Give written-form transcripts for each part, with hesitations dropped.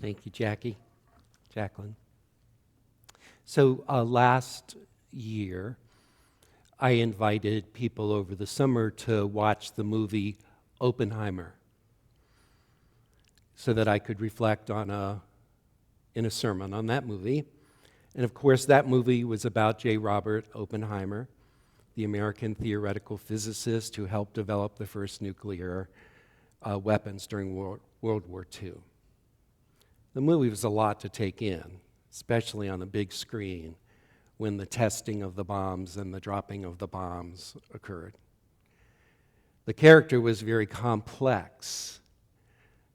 Thank you, Jacqueline. So last year, I invited people over the summer to watch the movie Oppenheimer so that I could reflect in a sermon on that movie. And of course, that movie was about J. Robert Oppenheimer, the American theoretical physicist who helped develop the first nuclear weapons during World War II. The movie was a lot to take in, especially on the big screen when the testing of the bombs and the dropping of the bombs occurred. The character was very complex,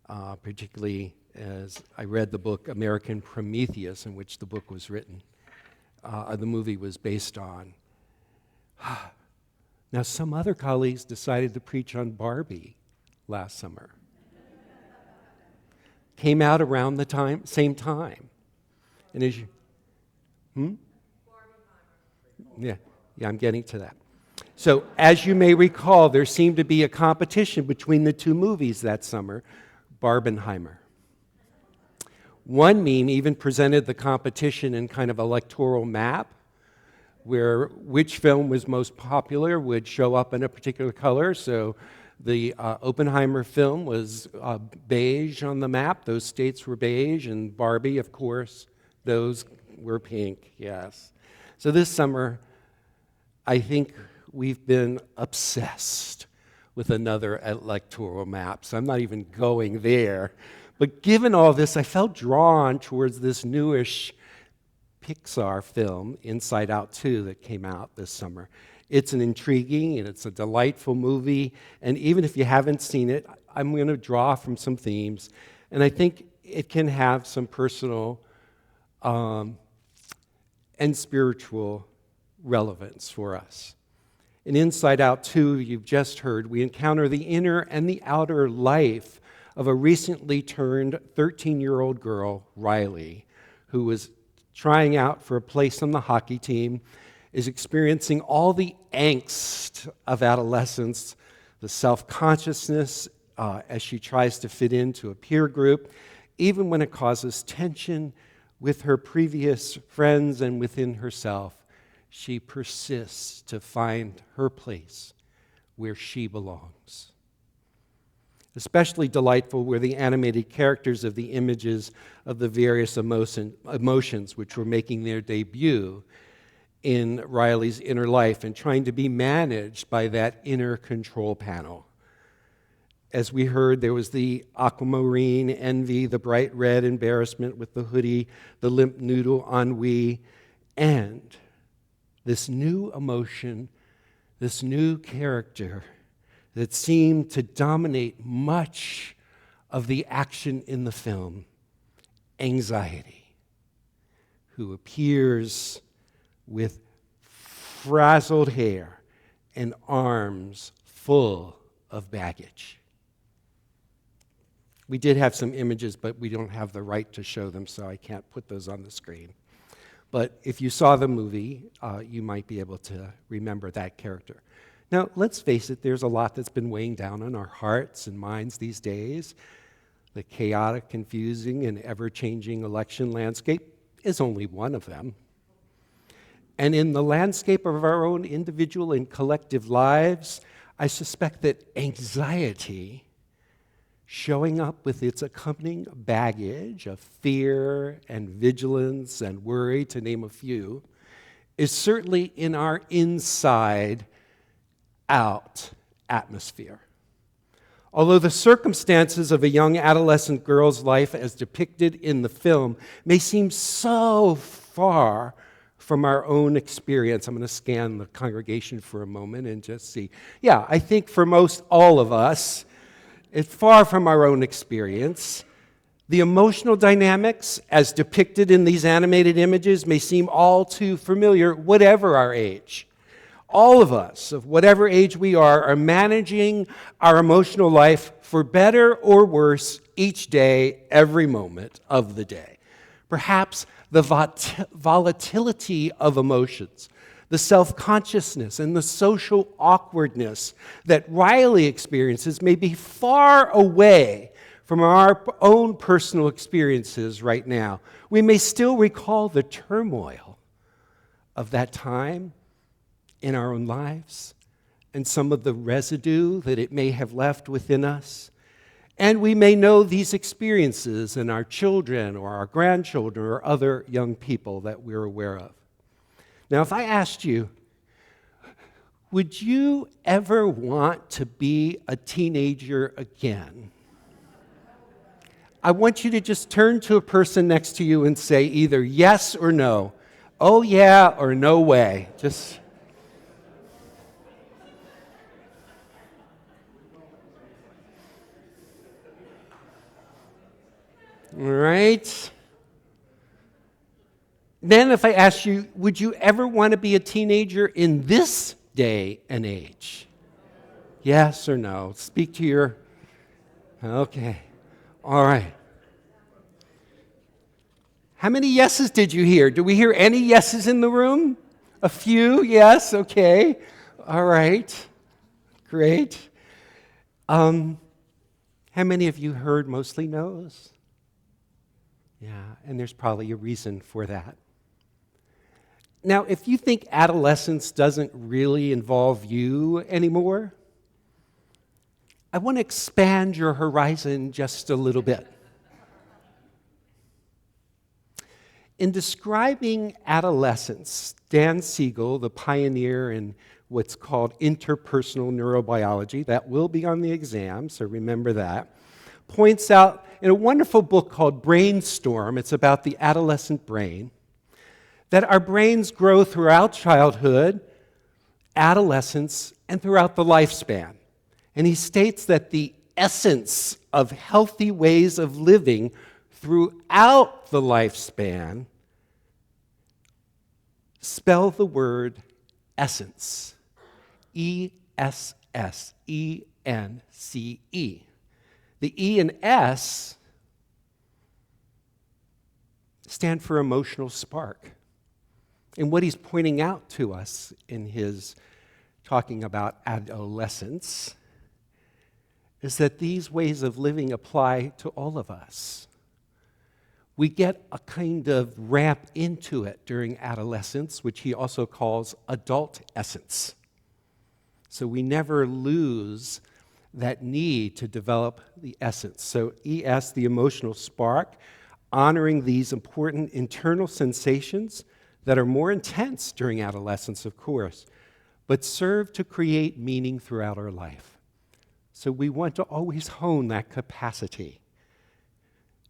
particularly as I read the book American Prometheus, in which the book was written, the movie was based on. Now, some other colleagues decided to preach on Barbie last summer. Came out around the same time. And as you, Yeah, I'm getting to that. So, as you may recall, there seemed to be a competition between the two movies that summer, Barbenheimer. One meme even presented the competition in kind of an electoral map, where which film was most popular would show up in a particular color. So the Oppenheimer film was beige on the map. Those states were beige, and Barbie, of course, those were pink, yes. So this summer, I think we've been obsessed with another electoral map, so I'm not even going there. But given all this, I felt drawn towards this newish Pixar film, Inside Out 2, that came out this summer. It's an intriguing and it's a delightful movie, and even if you haven't seen it, I'm going to draw from some themes, and I think it can have some personal and spiritual relevance for us. In Inside Out 2, you've just heard, we encounter the inner and the outer life of a recently turned 13-year-old girl, Riley, who was trying out for a place on the hockey team, is experiencing all the angst of adolescence, the self-consciousness as she tries to fit into a peer group, even when it causes tension with her previous friends and within herself. She persists to find her place where she belongs. Especially delightful were the animated characters of the images of the various emotions which were making their debut in Riley's inner life and trying to be managed by that inner control panel. As we heard, there was the aquamarine envy, the bright red embarrassment with the hoodie, the limp noodle ennui, and this new emotion, this new character that seemed to dominate much of the action in the film, anxiety, who appears with frazzled hair and arms full of baggage. We did have some images, but we don't have the right to show them, so I can't put those on the screen. But if you saw the movie, you might be able to remember that character. Now, let's face it, there's a lot that's been weighing down on our hearts and minds these days. The chaotic, confusing, and ever-changing election landscape is only one of them. And in the landscape of our own individual and collective lives, I suspect that anxiety, showing up with its accompanying baggage of fear and vigilance and worry, to name a few, is certainly in our inside-out atmosphere. Although the circumstances of a young adolescent girl's life as depicted in the film may seem so far from our own experience. I'm going to scan the congregation for a moment and just see. Yeah, I think for most all of us, it's far from our own experience. The emotional dynamics as depicted in these animated images may seem all too familiar, whatever our age. All of us, of whatever age we are managing our emotional life for better or worse each day, every moment of the day. Perhaps the volatility of emotions, the self-consciousness and the social awkwardness that Riley experiences may be far away from our own personal experiences right now. We may still recall the turmoil of that time in our own lives and some of the residue that it may have left within us. And we may know these experiences in our children or our grandchildren or other young people that we're aware of. Now, if I asked you, would you ever want to be a teenager again? I want you to just turn to a person next to you and say either yes or no. Oh yeah or no way. Just all right. Then if I ask you, would you ever want to be a teenager in this day and age? Yes or no? Speak to your... Okay. All right. How many yeses did you hear? Do we hear any yeses in the room? A few, yes, okay. All right. Great. How many of you heard mostly no's? Yeah, and there's probably a reason for that. Now, if you think adolescence doesn't really involve you anymore, I want to expand your horizon just a little bit. In describing adolescence, Dan Siegel, the pioneer in what's called interpersonal neurobiology, that will be on the exam, so remember that, points out in a wonderful book called Brainstorm, it's about the adolescent brain, that our brains grow throughout childhood, adolescence, and throughout the lifespan. And he states that the essence of healthy ways of living throughout the lifespan spell the word essence. E-S-S-E-N-C-E. The E and S stand for emotional spark. And what he's pointing out to us in his talking about adolescence is that these ways of living apply to all of us. We get a kind of ramp into it during adolescence, which he also calls adult essence. So we never lose that need to develop the essence. So ES, the emotional spark, honoring these important internal sensations that are more intense during adolescence, of course, but serve to create meaning throughout our life. So we want to always hone that capacity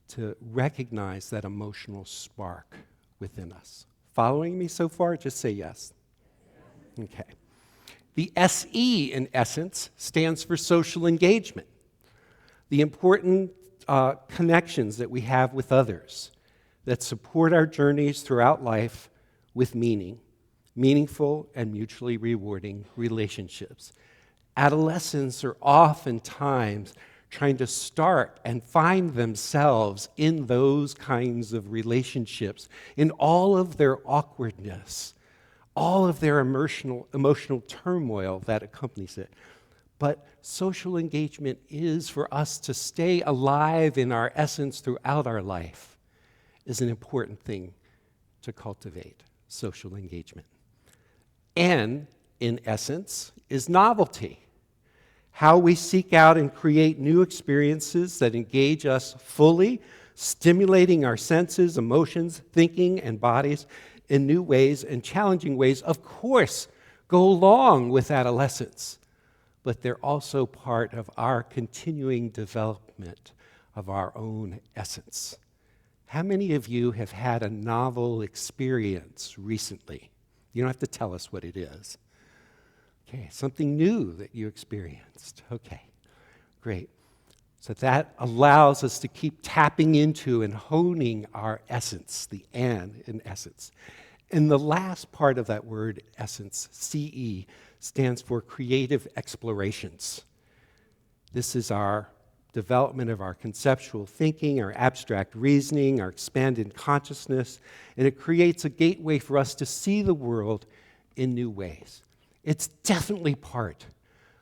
to recognize that emotional spark within us. Following me so far? Just say yes. Okay. The SE, in essence, stands for social engagement. The important connections that we have with others that support our journeys throughout life with meaning, meaningful and mutually rewarding relationships. Adolescents are oftentimes trying to start and find themselves in those kinds of relationships, in all of their awkwardness, all of their emotional turmoil that accompanies it. But social engagement is for us to stay alive in our essence throughout our life is an important thing to cultivate, social engagement. N, in essence, is novelty. How we seek out and create new experiences that engage us fully, stimulating our senses, emotions, thinking, and bodies in new ways and challenging ways, of course, go along with adolescence, but they're also part of our continuing development of our own essence. How many of you have had a novel experience recently? You don't have to tell us what it is. Okay, something new that you experienced. Okay, great. So that allows us to keep tapping into and honing our essence, the and in essence. And the last part of that word, essence, CE, stands for creative explorations. This is our development of our conceptual thinking, our abstract reasoning, our expanded consciousness, and it creates a gateway for us to see the world in new ways. It's definitely part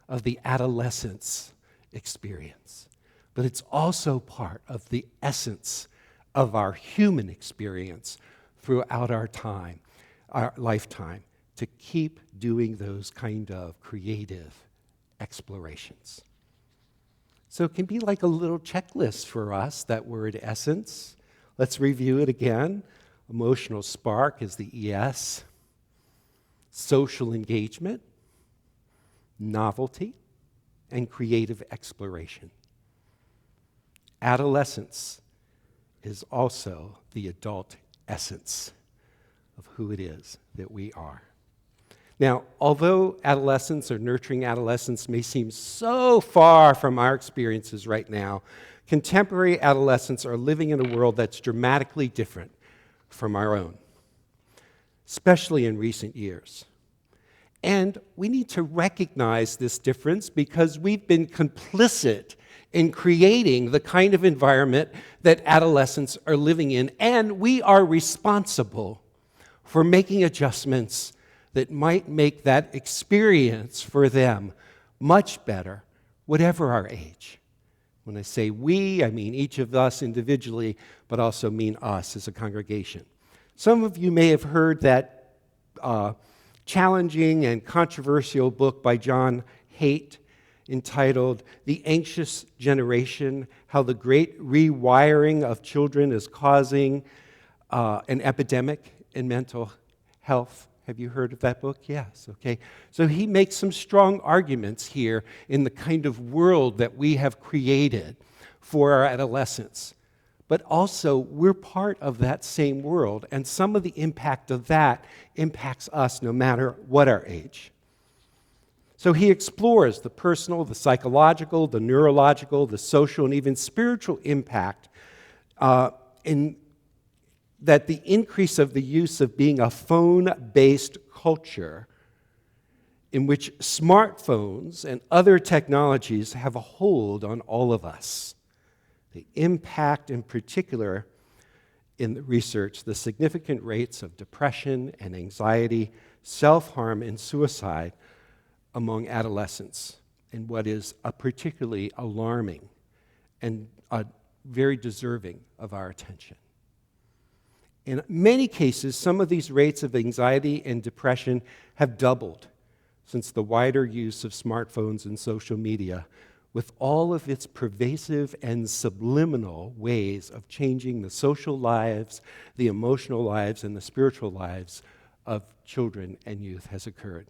of the adolescence experience. but it's also part of the essence of our human experience throughout our lifetime, to keep doing those kind of creative explorations. So it can be like a little checklist for us, that word essence. Let's review it again. Emotional spark is the ES. Social engagement, novelty, and creative exploration. Adolescence is also the adult essence of who it is that we are. Now, although adolescence or nurturing adolescence may seem so far from our experiences right now, contemporary adolescents are living in a world that's dramatically different from our own, especially in recent years. And we need to recognize this difference because we've been complicit in creating the kind of environment that adolescents are living in, and we are responsible for making adjustments that might make that experience for them much better, whatever our age. When I say we, I mean each of us individually, but also mean us as a congregation. Some of you may have heard that challenging and controversial book by John Haidt entitled The Anxious Generation, How the Great Rewiring of Children is Causing an Epidemic in Mental Health. Have you heard of that book? Yes, okay. So he makes some strong arguments here in the kind of world that we have created for our adolescents. But also, we're part of that same world, and some of the impact of that impacts us no matter what our age. So he explores the personal, the psychological, the neurological, the social, and even spiritual impact in that the increase of the use of being a phone-based culture in which smartphones and other technologies have a hold on all of us. The impact, in particular, in the research, the significant rates of depression and anxiety, self-harm, and suicide among adolescents, in what is a particularly alarming and very deserving of our attention. In many cases, some of these rates of anxiety and depression have doubled since the wider use of smartphones and social media, with all of its pervasive and subliminal ways of changing the social lives, the emotional lives, and the spiritual lives of children and youth has occurred.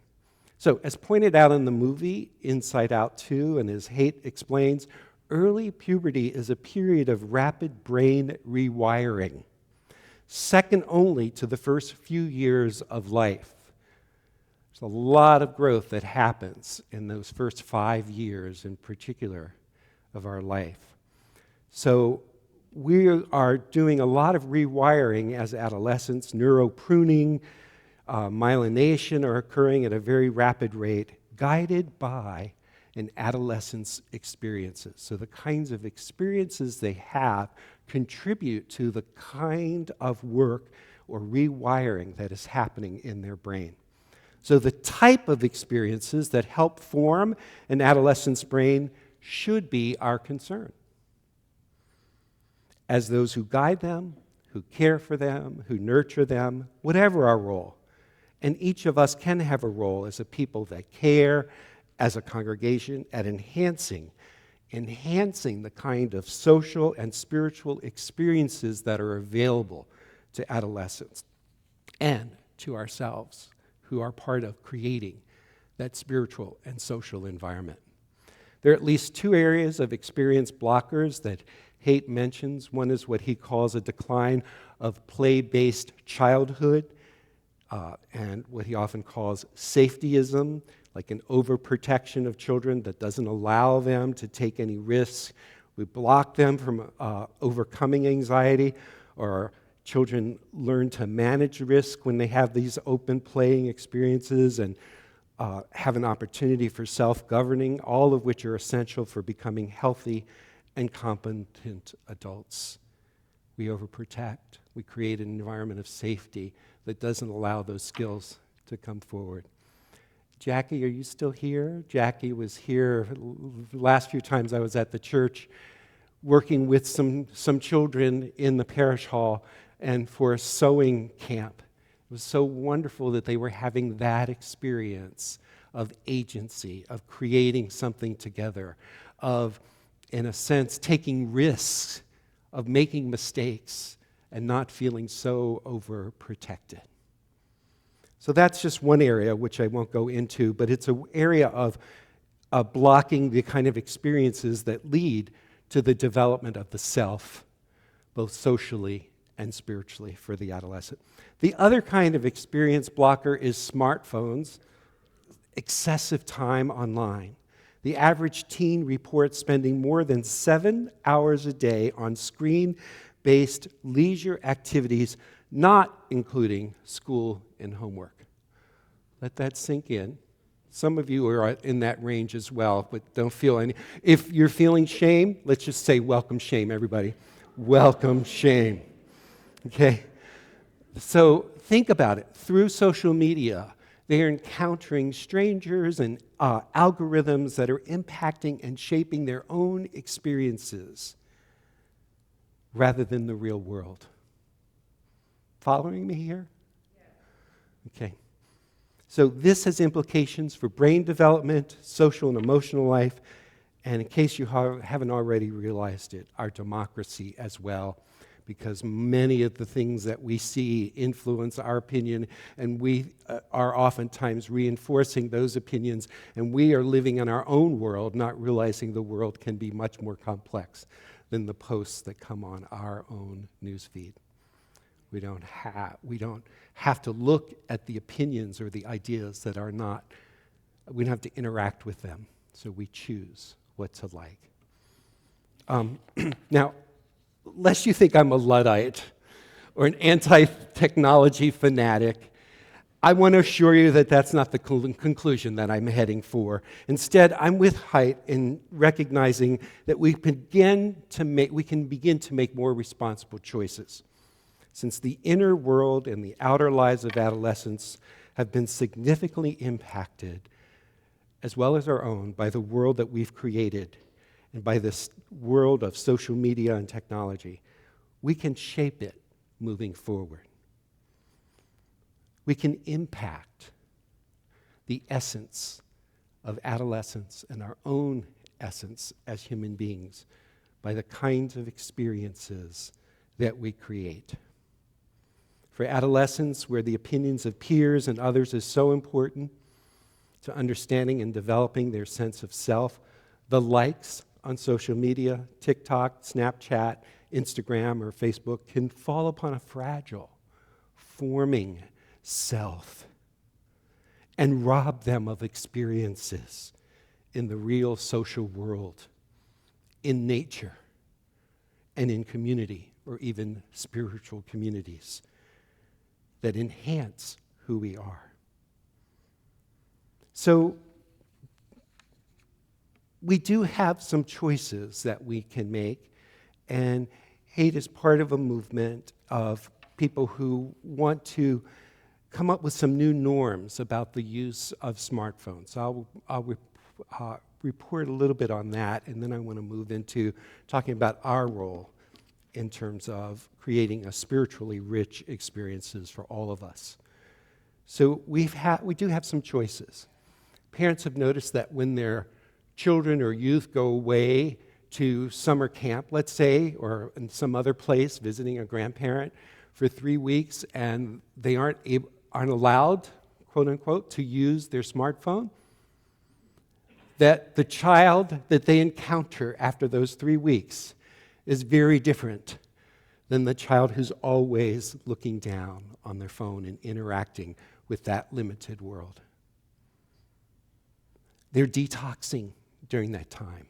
So, as pointed out in the movie Inside Out 2, and as Haidt explains, early puberty is a period of rapid brain rewiring, second only to the first few years of life. There's a lot of growth that happens in those first 5 years in particular of our life. So we are doing a lot of rewiring as adolescents. Neuropruning, myelination are occurring at a very rapid rate, guided by an adolescent's experiences. So the kinds of experiences they have contribute to the kind of work or rewiring that is happening in their brain. So the type of experiences that help form an adolescent's brain should be our concern. As those who guide them, who care for them, who nurture them, whatever our role. And each of us can have a role as a people that care, as a congregation, at enhancing the kind of social and spiritual experiences that are available to adolescents and to ourselves, who are part of creating that spiritual and social environment. There are at least 2 areas of experience blockers that Haidt mentions. One is what he calls a decline of play-based childhood, and what he often calls safetyism, like an overprotection of children that doesn't allow them to take any risks. We block them from overcoming anxiety, or children learn to manage risk when they have these open playing experiences and have an opportunity for self-governing, all of which are essential for becoming healthy and competent adults. We overprotect. We create an environment of safety that doesn't allow those skills to come forward. Jackie, are you still here? Jackie was here the last few times I was at the church. working with some children in the parish hall and for a sewing camp. It was so wonderful that they were having that experience of agency, of creating something together, of, in a sense, taking risks, of making mistakes, and not feeling so overprotected. So that's just one area which I won't go into, but it's an area of blocking the kind of experiences that lead to the development of the self, both socially and spiritually for the adolescent. The other kind of experience blocker is smartphones, excessive time online. The average teen reports spending more than 7 hours a day on screen-based leisure activities, not including school and homework. Let that sink in. Some of you are in that range as well, but don't feel any. If you're feeling shame, let's just say welcome shame, everybody. Welcome shame. Okay? So think about it. Through social media, they are encountering strangers and algorithms that are impacting and shaping their own experiences rather than the real world. Following me here? Okay. So this has implications for brain development, social and emotional life, and in case you haven't already realized it, our democracy as well, because many of the things that we see influence our opinion, and we are oftentimes reinforcing those opinions, and we are living in our own world, not realizing the world can be much more complex than the posts that come on our own newsfeed. We don't have to look at the opinions or the ideas that are not, we don't have to interact with them, so we choose what to like. Now, lest you think I'm a Luddite or an anti-technology fanatic, I want to assure you that that's not the conclusion that I'm heading for. Instead, I'm with Haidt in recognizing that we can begin to make more responsible choices. Since the inner world and the outer lives of adolescents have been significantly impacted, as well as our own, by the world that we've created and by this world of social media and technology, we can shape it moving forward. We can impact the essence of adolescence and our own essence as human beings by the kinds of experiences that we create. For adolescents, where the opinions of peers and others is so important to understanding and developing their sense of self, the likes on social media, TikTok, Snapchat, Instagram, or Facebook can fall upon a fragile, forming self and rob them of experiences in the real social world, in nature, and in community, or even spiritual communities that enhance who we are. So we do have some choices that we can make, and Haidt is part of a movement of people who want to come up with some new norms about the use of smartphones. So I'll report a little bit on that, and then I want to move into talking about our role in terms of creating a spiritually rich experiences for all of us. So we do have some choices. Parents have noticed that when their children or youth go away to summer camp, let's say, or in some other place visiting a grandparent for 3 weeks, and they aren't allowed, quote unquote, to use their smartphone, that the child that they encounter after those 3 weeks is very different than the child who's always looking down on their phone and interacting with that limited world. They're detoxing during that time.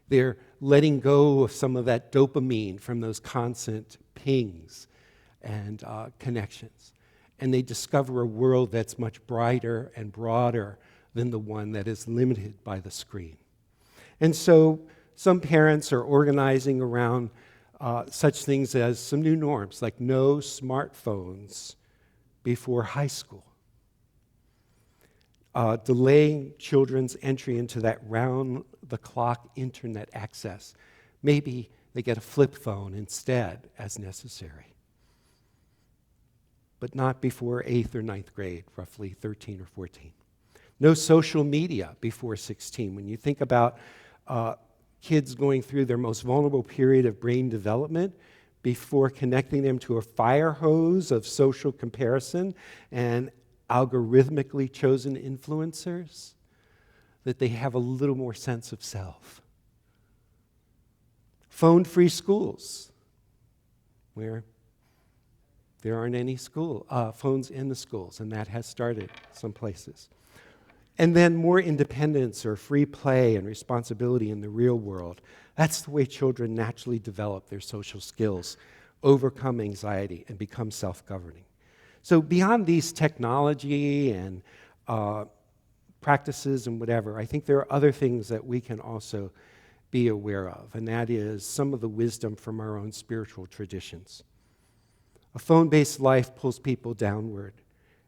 They're letting go of some of that dopamine from those constant pings and connections. And they discover a world that's much brighter and broader than the one that is limited by the screen. And so some parents are organizing around such things as some new norms, like no smartphones before high school. Delaying children's entry into that round-the-clock internet access Maybe they get a flip phone instead as necessary. But not before 8th or ninth grade, roughly 13 or 14. No social media before 16. When you think about kids going through their most vulnerable period of brain development, before connecting them to a fire hose of social comparison and algorithmically chosen influencers, that they have a little more sense of self. Phone-free schools, where there aren't any phones in the schools, and that has started some places. And then more independence or free play and responsibility in the real world. That's the way children naturally develop their social skills, overcome anxiety, and become self-governing. So beyond these technology and practices and whatever, I think there are other things that we can also be aware of, and that is some of the wisdom from our own spiritual traditions. A phone-based life pulls people downward,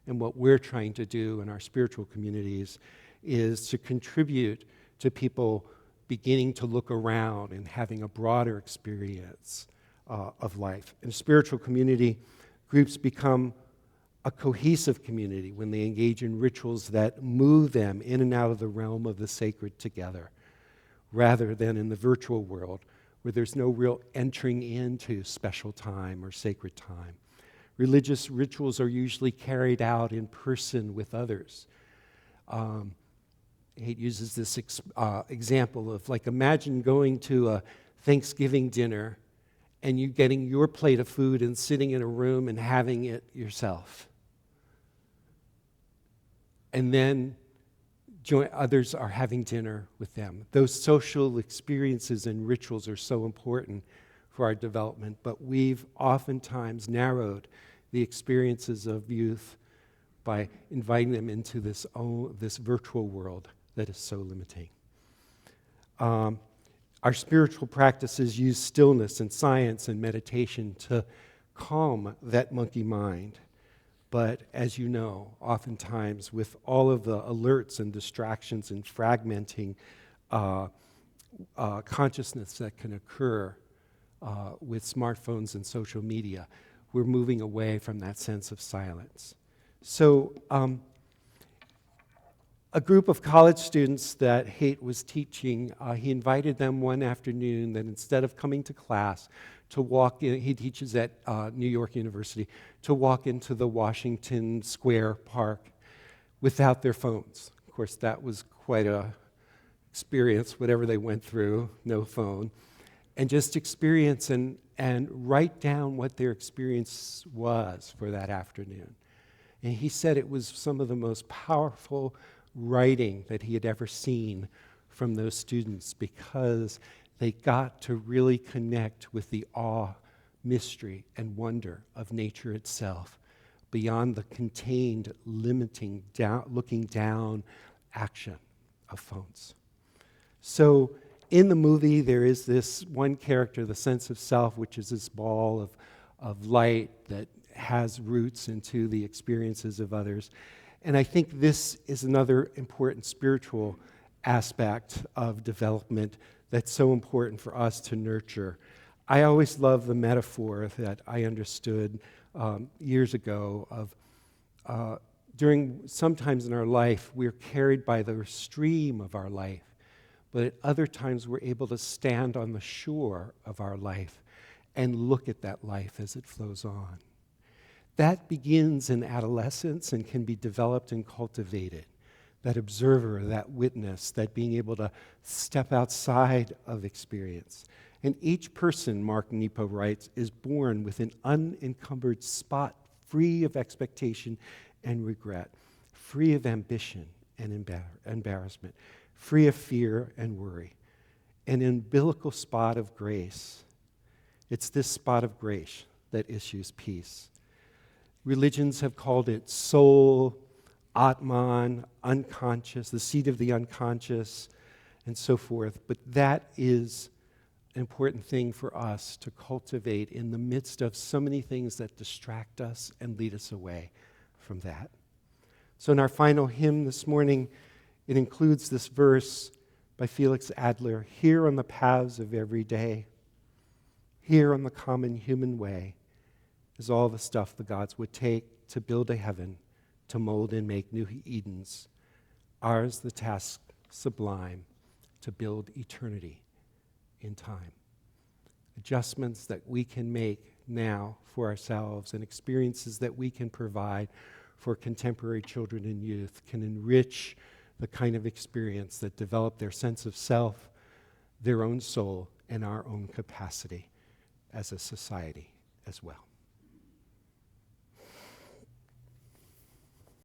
and what we're trying to do in our spiritual communities is to contribute to people beginning to look around and having a broader experience of life. In a spiritual community, groups become a cohesive community when they engage in rituals that move them in and out of the realm of the sacred together, rather than in the virtual world where there's no real entering into special time or sacred time. Religious rituals are usually carried out in person with others. He uses this example of, like, imagine going to a Thanksgiving dinner and you getting your plate of food and sitting in a room and having it yourself. And then others are having dinner with them. Those social experiences and rituals are so important for our development, but we've oftentimes narrowed the experiences of youth by inviting them into this virtual world that is so limiting. Our spiritual practices use stillness and science and meditation to calm that monkey mind. But as you know, oftentimes with all of the alerts and distractions and fragmenting consciousness that can occur with smartphones and social media, we're moving away from that sense of silence. So a group of college students that Haidt was teaching, he invited them one afternoon that instead of coming to class, to walk in, he teaches at New York University, to walk into the Washington Square Park without their phones. Of course, that was quite a experience, whatever they went through, no phone. And just experience and write down what their experience was for that afternoon. And he said it was some of the most powerful writing that he had ever seen from those students, because they got to really connect with the awe, mystery, and wonder of nature itself beyond the contained, limiting, looking down action of phones. So in the movie, there is this one character, the sense of self, which is this ball of light that has roots into the experiences of others. And I think this is another important spiritual aspect of development that's so important for us to nurture. I always love the metaphor that I understood years ago of sometimes in our life, we're carried by the stream of our life, but at other times we're able to stand on the shore of our life and look at that life as it flows on. That begins in adolescence and can be developed and cultivated. That observer, that witness, that being able to step outside of experience. And each person, Mark Nepo writes, is born with an unencumbered spot, free of expectation and regret, free of ambition and embarrassment, free of fear and worry, an umbilical spot of grace. It's this spot of grace that issues peace. Religions have called it soul, Atman, unconscious, the seat of the unconscious, and so forth. But that is an important thing for us to cultivate in the midst of so many things that distract us and lead us away from that. So in our final hymn this morning, it includes this verse by Felix Adler, here on the paths of every day, here on the common human way, is all the stuff the gods would take to build a heaven, to mold and make new Edens. Ours the task sublime, to build eternity in time. Adjustments that we can make now for ourselves and experiences that we can provide for contemporary children and youth can enrich the kind of experience that develop their sense of self, their own soul, and our own capacity as a society as well.